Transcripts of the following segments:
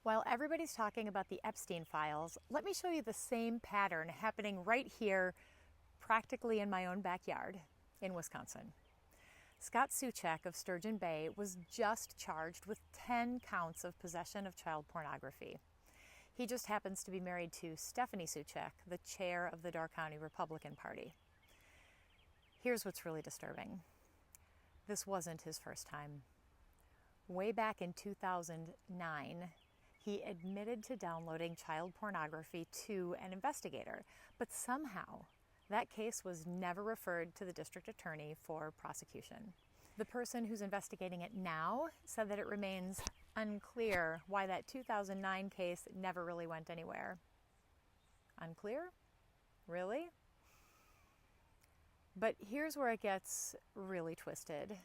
While everybody's talking about the Epstein files, let me show you the same pattern happening right here, practically in my own backyard in Wisconsin. Scott Soucek of Sturgeon Bay was just charged with 10 counts of possession of child pornography. He just happens to be married to Stephanie Soucek, the chair of the Door County Republican Party. Here's what's really disturbing. This wasn't his first time. Way back in 2009, he admitted to downloading child pornography to an investigator, but somehow that case was never referred to the district attorney for prosecution. The person who's investigating it now said that it remains unclear why that 2009 case never really went anywhere. Unclear? Really? But here's where it gets really twisted.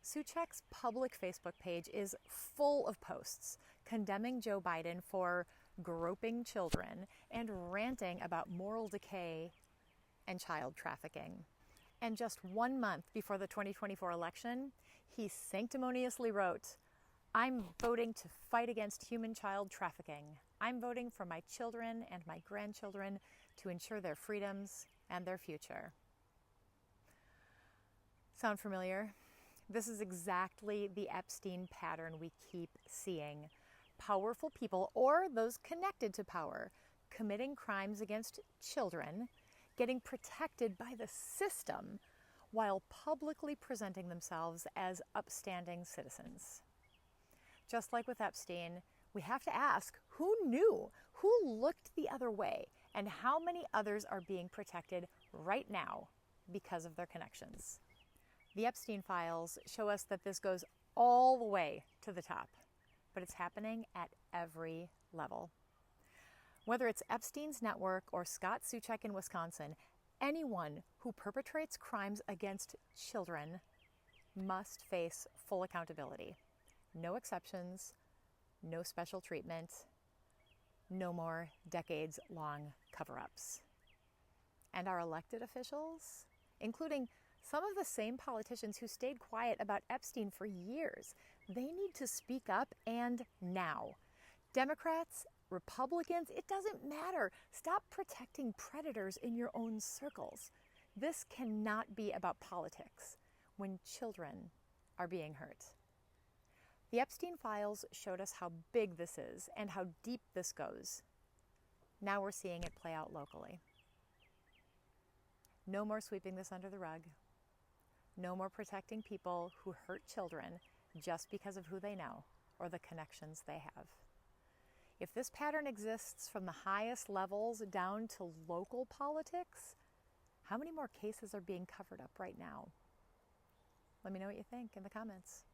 Soucek's public Facebook page is full of posts condemning Joe Biden for groping children and ranting about moral decay and child trafficking. And just 1 month before the 2024 election, he sanctimoniously wrote, "I'm voting to fight against human child trafficking. I'm voting for my children and my grandchildren to ensure their freedoms and their future." Sound familiar? This is exactly the Epstein pattern we keep seeing. Powerful people, or those connected to power, committing crimes against children, getting protected by the system while publicly presenting themselves as upstanding citizens. Just like with Epstein, we have to ask, who knew? Who looked the other way? And how many others are being protected right now because of their connections? The Epstein files show us that this goes all the way to the top, but it's happening at every level. Whether it's Epstein's network or Scott Soucek in Wisconsin, anyone who perpetrates crimes against children must face full accountability. No exceptions, no special treatment, no more decades-long cover-ups. And our elected officials, including some of the same politicians who stayed quiet about Epstein for years, they need to speak up, and now. Democrats, Republicans, it doesn't matter. Stop protecting predators in your own circles. This cannot be about politics when children are being hurt. The Epstein files showed us how big this is and how deep this goes. Now we're seeing it play out locally. No more sweeping this under the rug. No more protecting people who hurt children just because of who they know or the connections they have. If this pattern exists from the highest levels down to local politics, how many more cases are being covered up right now? Let me know what you think in the comments.